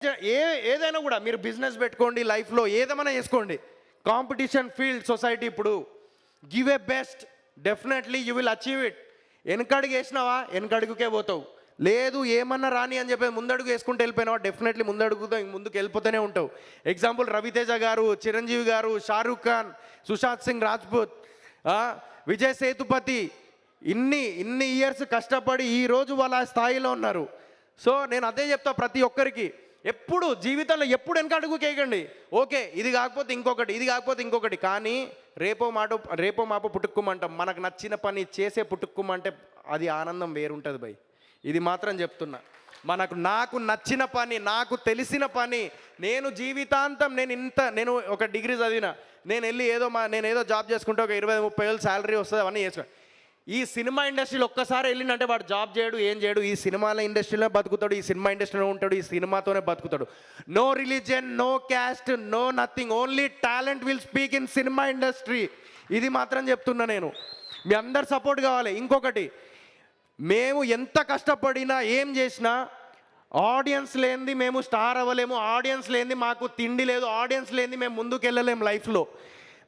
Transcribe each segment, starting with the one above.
ఏ ఏదైనా కూడా మీరు బిజినెస్ పెట్టుకోండి, లైఫ్లో ఏదేమైనా చేసుకోండి, కాంపిటీషన్ ఫీల్డ్ సొసైటీ. ఇప్పుడు give a best, definitely you will achieve it. వెనకడుగు వేసినావా వెనకడుగుకే పోతావు. లేదు ఏమన్నా రాని అని చెప్పి ముందడుగు వేసుకుంటూ వెళ్ళిపోయినావా డెఫినెట్లీ ముందడుగుతో ముందుకు వెళ్ళిపోతూనే ఉంటావు. ఎగ్జాంపుల్ రవితేజ గారు, చిరంజీవి గారు, షారూఖ్ ఖాన్, సుశాంత్ సింగ్ రాజ్పూత్, విజయ్ సేతుపతి ఇన్ని ఇయర్స్ కష్టపడి ఈరోజు వాళ్ళ స్థాయిలో ఉన్నారు. సో నేను అదే చెప్తా ప్రతి ఒక్కరికి, ఎప్పుడు జీవితంలో ఎప్పుడు వెనక అడుగు కేయకండి. ఓకే ఇది కాకపోతే ఇంకొకటి, ఇది కాకపోతే ఇంకొకటి, కానీ రేపో మాపో పుట్టుక్కుమంటాం. మనకు నచ్చిన పని చేసే పుట్టుక్కుమంటే అది ఆనందం వేరుంటుంది భయ్. ఇది మాత్రం చెప్తున్నా. నాకు నచ్చిన పని, నాకు తెలిసిన పని, నేను జీవితాంతం నేను ఒక డిగ్రీ చదివిన, నేను ఏదో జాబ్ చేసుకుంటే ఒక 20-30 వేలు శాలరీ వస్తుంది, అవన్నీ చేసుకున్నాను. ఈ సినిమా ఇండస్ట్రీలో ఒక్కసారి వెళ్ళిందంటే వాడు జాబ్ చేయడు, ఏం చేయడు, ఈ సినిమాల ఇండస్ట్రీలో బతుకుతాడు, ఈ సినిమా ఇండస్ట్రీలో ఉంటాడు, ఈ సినిమాతోనే బతుకుతాడు. No religion, no caste, no nothing, only talent will speak in cinema industry. ఇది మాత్రం చెప్తున్నా నేను. మీ అందరు సపోర్ట్ కావాలి. ఇంకొకటి, మేము ఎంత కష్టపడినా ఏం చేసినా ఆడియన్స్ లేనిది మేము స్టార్ అవ్వలేము, ఆడియన్స్ లేనిది మాకు తిండి లేదు, ఆడియన్స్ లేనిది మేము ముందుకు వెళ్ళలేము లైఫ్లో.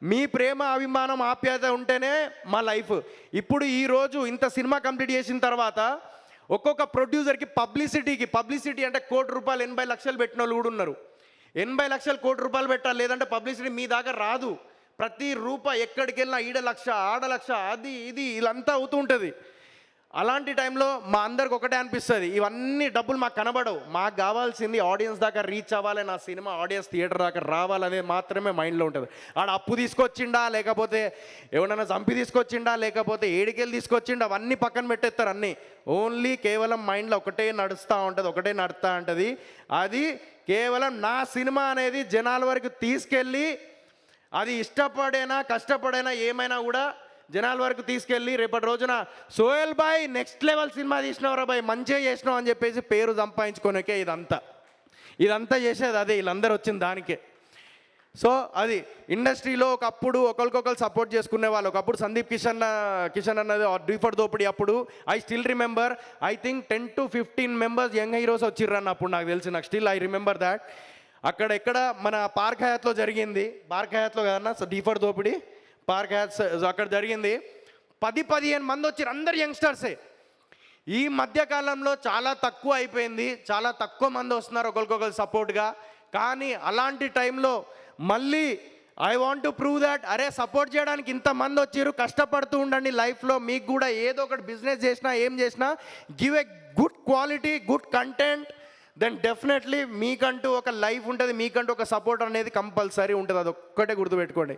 మీ ప్రేమ, అభిమానం, ఆప్యాయత ఉంటేనే మా లైఫ్. ఇప్పుడు ఈరోజు ఇంత సినిమా కంప్లీట్ చేసిన తర్వాత ఒక్కొక్క ప్రొడ్యూసర్కి పబ్లిసిటీ అంటే ₹1,00,00,000 80 లక్షలు పెట్టిన వాళ్ళు కూడా ఉన్నారు. 80 లక్షలు ₹1,00,00,000 పెట్టాలి, లేదంటే పబ్లిసిటీ మీ దాకా రాదు. ప్రతి రూపాయి ఎక్కడికి వెళ్ళినా ఈడ లక్ష, ఆడ లక్ష, అది ఇది ఇదంతా అవుతూ ఉంటుంది. అలాంటి టైంలో మా అందరికి ఒకటే అనిపిస్తుంది, ఇవన్నీ డబ్బులు మాకు కనబడవు, మాకు కావాల్సింది ఆడియన్స్ దాకా రీచ్ అవ్వాలి, నా సినిమా ఆడియన్స్ థియేటర్ దాకా రావాలనేది మాత్రమే మైండ్లో ఉంటుంది. ఆడ అప్పు తీసుకొచ్చిండా, లేకపోతే ఎవడన్నా చంపి తీసుకొచ్చిండా, లేకపోతే ఏడికెళ్ళి తీసుకొచ్చిండా, అవన్నీ పక్కన పెట్టేస్తారు. అన్నీ ఓన్లీ కేవలం మైండ్లో ఒకటే నడుస్తూ ఉంటుంది. అది కేవలం నా సినిమా అనేది జనాల వరకు తీసుకెళ్ళి, అది ఇష్టపడైనా కష్టపడైనా ఏమైనా కూడా జనాల వరకు తీసుకెళ్ళి రేపటి రోజున సోహెల్ బాయ్ నెక్స్ట్ లెవెల్ సినిమా తీసినవరా బాయ్, మంచిగా చేసినావు అని చెప్పేసి పేరు సంపాదించుకోనికే ఇదంతా చేసేది అదే, వీళ్ళందరూ వచ్చింది దానికే. సో అది ఇండస్ట్రీలో ఒకప్పుడు ఒకరికొకరు సపోర్ట్ చేసుకునే వాళ్ళు. ఒకప్పుడు సందీప్ కిషన్ అన్నది డీఫర్ దోపిడీ అప్పుడు I still remember, I think 10 to 15 members young heroes వచ్చిర్రన్న అప్పుడు నాకు తెలిసి. నాకు స్టిల్ ఐ రిమెంబర్ దాట్. ఎక్కడ మన పార్క్ హయాత్లో జరిగింది, పార్క్ హయాత్లో కదన్నా డీఫర్ దోపిడీ, పార్క్ హయాత్ అక్కడ జరిగింది. 10-15 మంది వచ్చారు, అందరు యంగ్స్టర్సే. ఈ మధ్యకాలంలో చాలా తక్కువ అయిపోయింది, చాలా తక్కువ మంది వస్తున్నారు ఒకరికొకరు సపోర్ట్గా. కానీ అలాంటి టైంలో మళ్ళీ I want to prove that, అరే సపోర్ట్ చేయడానికి ఇంతమంది వచ్చారు, కష్టపడుతూ ఉండండి లైఫ్లో. మీకు కూడా ఏదో ఒకటి బిజినెస్ చేసినా ఏం చేసినా give a good quality, good content, then definitely మీకంటూ ఒక లైఫ్ ఉంటుంది, మీకంటూ ఒక సపోర్ట్ అనేది కంపల్సరీ ఉంటుంది. అది ఒక్కటే గుర్తుపెట్టుకోండి.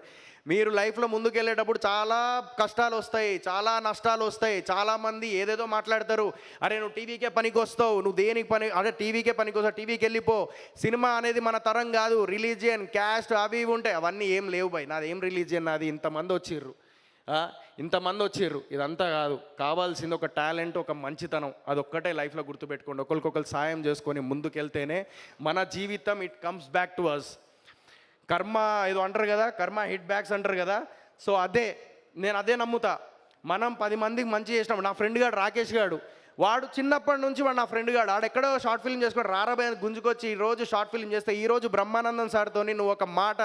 మీరు లైఫ్లో ముందుకు వెళ్ళేటప్పుడు చాలా కష్టాలు వస్తాయి, చాలా నష్టాలు వస్తాయి. చాలామంది ఏదేదో మాట్లాడతారు, అరే నువ్వు టీవీకే పనికి వస్తావు, నువ్వు దేనికి పని, అదే టీవీకే పనికి వస్తావు, టీవీకి వెళ్ళిపో, సినిమా అనేది మన తరం కాదు, రిలీజియన్, క్యాస్ట్ అవి ఇవి ఉంటాయి. అవన్నీ ఏం లేవు బాయ్, నాది ఏం రిలీజియన్, నాది ఇంతమంది వచ్చిర్రు, ఇదంతా కాదు. కావాల్సింది ఒక టాలెంట్, ఒక మంచితనం, అదొక్కటే లైఫ్లో గుర్తుపెట్టుకోండి. ఒకరికొకరు సాయం చేసుకొని ముందుకెళ్తేనే మన జీవితం it comes back to us. Karma ఏదో అంటారు కదా, కర్మ హిట్ బ్యాక్స్ అంటారు కదా. సో నేను అదే నమ్ముతా. మనం 10 మందికి మంచి చేసినాం. నా ఫ్రెండ్ గాడు రాకేష్ గాడు, వాడు చిన్నప్పటి నుంచి నా ఫ్రెండ్ గాడు ఆడెక్కడో షార్ట్ ఫిల్మ్ చేసుకొని రారాబాయ్ గుంజుకొచ్చి ఈరోజు షార్ట్ ఫిల్మ్ చేస్తే, ఈరోజు బ్రహ్మానందం సార్తో నువ్వు ఒక మాట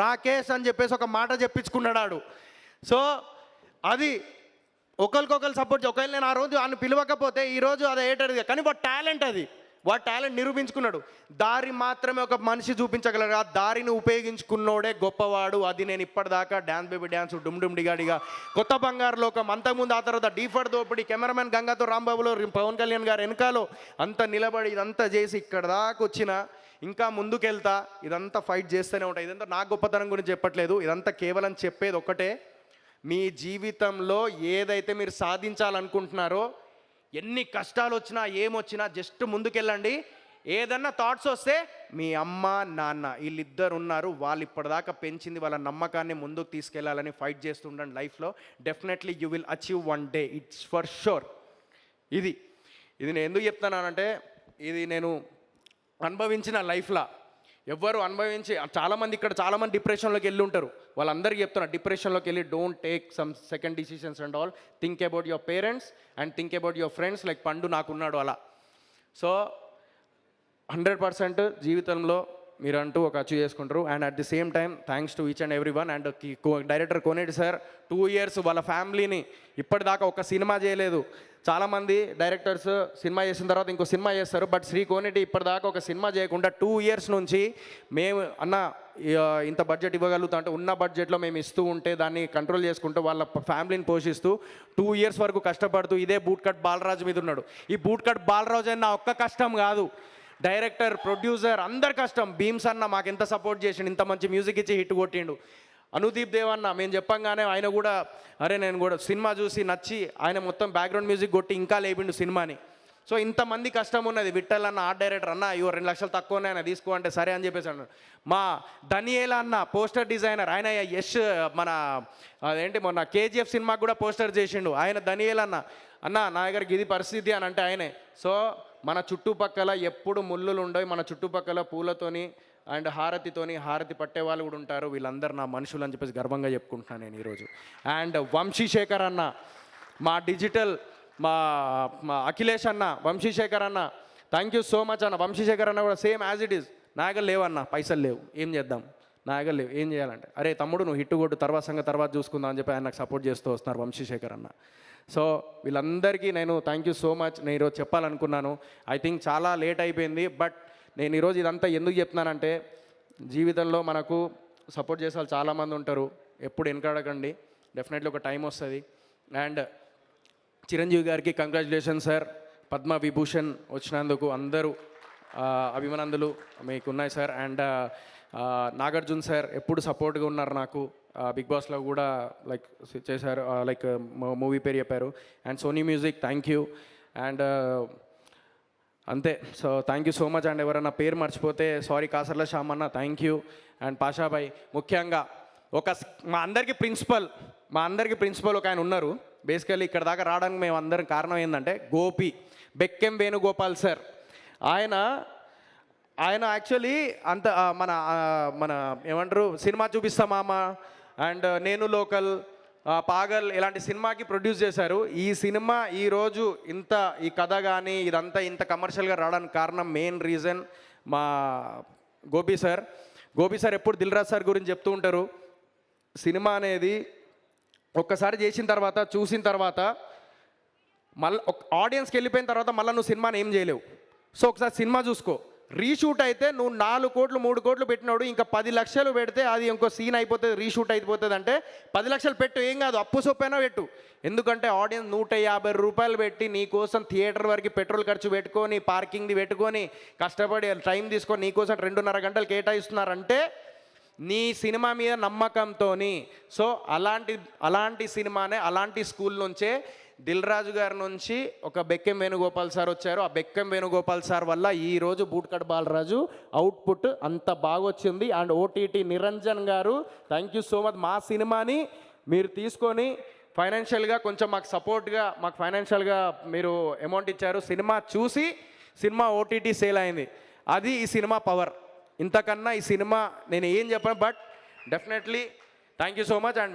రాకేష్ అని చెప్పేసి ఒక మాట చెప్పించుకున్నాడు. సో అది ఒకరికొకరు సపోర్ట్. ఒకవేళ నేను ఆ రోజు ఆయన పిలవకపోతే ఈరోజు అది ఏటది, కానీ వాడు టాలెంట్ నిరూపించుకున్నాడు. దారి మాత్రమే ఒక మనిషి చూపించగలరు, ఆ దారిని ఉపయోగించుకున్నోడే గొప్పవాడు. అది నేను ఇప్పటిదాకా డ్యాన్స్ బేబీ డ్యాన్స్, డుమ్ డుమ్ డిగాడిగా, కొత్త బంగారు లోకం, అంతకుముందు ఆ తర్వాత డీఫర్ దోపిడీ, కెమెరామెన్ గంగాతో రాంబాబులో, పవన్ కళ్యాణ్ గారు వెనకాలో అంతా నిలబడి ఇదంతా చేసి ఇక్కడ దాకా వచ్చిన, ఇంకా ముందుకెళ్తా. ఇదంతా ఫైట్ చేస్తూనే ఉంటాయి. ఇదంతా నా గొప్పతనం గురించి చెప్పట్లేదు, ఇదంతా కేవలం చెప్పేది ఒక్కటే, మీ జీవితంలో ఏదైతే మీరు సాధించాలనుకుంటున్నారో, ఎన్ని కష్టాలు వచ్చినా ఏమొచ్చినా జస్ట్ ముందుకెళ్ళండి. ఏదన్నా థాట్స్ వస్తే మీ అమ్మ నాన్న వీళ్ళిద్దరు ఉన్నారు, వాళ్ళు ఇప్పటిదాకా పెంచింది వాళ్ళ నమ్మకాన్ని ముందుకు తీసుకెళ్లాలని ఫైట్ చేస్తుండండి లైఫ్లో. Definitely you will achieve one day, it's for sure. ఇది నేను ఎందుకు చెప్తున్నానంటే, ఇది నేను అనుభవించిన లైఫ్లో ఎవ్వరు అనుభవించి, చాలామంది డిప్రెషన్లోకి వెళ్ళి ఉంటారు. వాళ్ళందరికీ చెప్తున్నా, డిప్రెషన్లోకి వెళ్ళి don't take sum second decisions and all, think about your parents and think about your friends. Like పండు నాకున్నాడు అలా. సో 100% జీవితంలో మీరంటూ ఒక అచీవ్ చేసుకుంటారు. And at the same time thanks to each and every one. And director Koneti sir 2 years వాళ్ళ ఫ్యామిలీని ఇప్పటిదాకా ఒక cinema చేయలేదు. చాలామంది డైరెక్టర్స్ సినిమా చేసిన తర్వాత ఇంకో సినిమా చేస్తారు, బట్ శ్రీ కోనేటి ఇప్పటిదాకా ఒక సినిమా చేయకుండా 2 years నుంచి మేము అన్న ఇంత బడ్జెట్ ఇవ్వగలుగుతాం అంటే ఉన్న బడ్జెట్లో మేము ఇస్తూ ఉంటే దాన్ని కంట్రోల్ చేసుకుంటూ వాళ్ళ ఫ్యామిలీని పోషిస్తూ 2 years వరకు కష్టపడుతూ ఇదే బూట్ కట్ బాలరాజు మీద ఉన్నాడు. ఈ బూట్ కట్ బాలరాజు అన్న ఒక్క కష్టం కాదు, డైరెక్టర్ ప్రొడ్యూసర్ అందరి కష్టం. భీమ్స్ అన్న మాకు ఎంత సపోర్ట్ చేసిండు, ఇంత మంచి మ్యూజిక్ ఇచ్చి హిట్ కొట్టిండు. అనుదీప్ దేవ్ అన్న మేము చెప్పంగానే ఆయన కూడా అరే నేను కూడా సినిమా చూసి నచ్చి ఆయన మొత్తం బ్యాక్గ్రౌండ్ మ్యూజిక్ కొట్టి ఇంకా లేపిండు సినిమాని. సో ఇంతమంది కష్టం ఉన్నది. విఠల్ అన్న ఆర్ట్ డైరెక్టర్ అన్న ఇవో 2 లక్షలు తక్కువనే ఆయన తీసుకో అంటే సరే అని చెప్పేసి అన్నాడు. మా ధనియేలా అన్న పోస్టర్ డిజైనర్, ఆయన యష్ మన అదేంటి మొన్న కేజీఎఫ్ సినిమాకి కూడా పోస్టర్ చేసిండు ఆయన. ధనియేలా అన్న నా దగ్గరికి ఇది పరిస్థితి అని అంటే ఆయనే. సో మన చుట్టుపక్కల ఎప్పుడు ముళ్ళులు ఉండవు, మన చుట్టుపక్కల పూలతోని అండ్ హారతి పట్టే వాళ్ళు కూడా ఉంటారు. వీళ్ళందరూ నా మనుషులు అని చెప్పేసి గర్వంగా చెప్పుకుంటున్నాను నేను ఈరోజు. అండ్ వంశీశేఖర్ అన్న మా డిజిటల్ మా అఖిలేష్ అన్న, వంశీశేఖర్ అన్న థ్యాంక్ యూ సో మచ్ అన్న. వంశీశేఖర్ అన్న కూడా సేమ్ యాజ్ ఇట్ ఈస్, నా దగ్గర లేవన్న పైసలు లేవు ఏం చేద్దాం, నా దగ్గర లేవు ఏం చేయాలంటే అరే తమ్ముడు నువ్వు హిట్ కొట్టు తర్వాత చూసుకుందాం అని చెప్పి ఆయన నాకు సపోర్ట్ చేస్తూ వస్తున్నారు వంశీశేఖర్ అన్న. సో వీళ్ళందరికీ నేను థ్యాంక్ యూ సో మచ్. నేను ఈరోజు చెప్పాలనుకున్నాను, ఐ థింక్ చాలా లేట్ అయిపోయింది, బట్ నేను ఈరోజు ఇదంతా ఎందుకు చెప్తున్నానంటే జీవితంలో మనకు సపోర్ట్ చేసే వాళ్ళు చాలామంది ఉంటారు, ఎప్పుడు వెనకాడకండి, డెఫినెట్లీ ఒక టైం వస్తుంది. అండ్ చిరంజీవి గారికి కంగ్రాచులేషన్ సార్, పద్మ విభూషణ్ వచ్చినందుకు అందరూ అభిమానందులు మీకు ఉన్నాయి సార్. అండ్ నాగార్జున సార్ ఎప్పుడు సపోర్ట్గా ఉన్నారు నాకు, బిగ్ బాస్లో కూడా లైక్ చేశారు, లైక్ మూవీ పేరు చెప్పారు. And Sony music thank you. And అంతే. So thank you so much. And ఎవరైనా పేరు మర్చిపోతే సారీ. కాసర్ల శ్యామ్ అన్న థ్యాంక్ యూ. అండ్ పాషాబాయ్ ముఖ్యంగా మా అందరికీ ప్రిన్సిపల్ ఒక ఆయన ఉన్నారు. బేసికలీ ఇక్కడ దాకా రావడానికి మేము అందరం కారణం ఏంటంటే గోపి బెక్కెం వేణుగోపాల్ సార్. ఆయన యాక్చువల్లీ అంత మన ఏమంటారు సినిమా చూపిస్తా మామ అండ్ నేను లోకల్ పాగల్ ఇలాంటి సినిమాకి ప్రొడ్యూస్ చేశారు. ఈ సినిమా ఈరోజు ఈ కథ కానీ ఇదంతా ఇంత కమర్షియల్గా రావడానికి కారణం మెయిన్ రీజన్ మా గోపి సార్ ఎప్పుడు దిల్ రాజు సార్ గురించి చెప్తూ ఉంటారు. సినిమా అనేది ఒక్కసారి చేసిన తర్వాత చూసిన తర్వాత మళ్ళీ ఆడియన్స్కి వెళ్ళిపోయిన తర్వాత మళ్ళీ నువ్వు సినిమాని ఏం చేయలేవు. సో ఒకసారి సినిమా చూసుకో. రీషూట్ అయితే నువ్వు 4 కోట్లు 3 కోట్లు పెట్టినాడు, ఇంకా 10 లక్షలు పెడితే అది ఇంకో సీన్ అయిపోతుంది, రీషూట్ అయిపోతుంది. అంటే 10 లక్షలు పెట్టు, ఏం కాదు, అప్పు సొప్పైనా పెట్టు. ఎందుకంటే ఆడియన్స్ 150 రూపాయలు పెట్టి నీ కోసం థియేటర్ వరకు పెట్రోల్ ఖర్చు పెట్టుకొని పార్కింగ్ది పెట్టుకొని కష్టపడి టైం తీసుకొని నీ కోసం 2.5 గంటలు కేటాయిస్తున్నారంటే నీ సినిమా మీద నమ్మకంతో. సో అలాంటి సినిమానే అలాంటి స్కూల్ నుంచే దిల్ రాజు గారి నుంచి ఒక బెక్కెం వేణుగోపాల్ సార్ వచ్చారు. ఆ బెక్కెం వేణుగోపాల్ సార్ వల్ల ఈరోజు బూట్కట్ బాలరాజు అవుట్పుట్ అంత బాగా వచ్చింది. అండ్ ఓటీటీ నిరంజన్ గారు థ్యాంక్ యూ సో మచ్. మా సినిమాని మీరు తీసుకొని ఫైనాన్షియల్గా కొంచెం మాకు సపోర్ట్గా మాకు ఫైనాన్షియల్గా మీరు అమౌంట్ ఇచ్చారు. సినిమా చూసి సినిమా ఓటీటీ సేల్ అయింది. అది ఈ సినిమా పవర్. ఇంతకన్నా ఈ సినిమా నేను ఏం చెప్పాను, but definitely thank you so much. And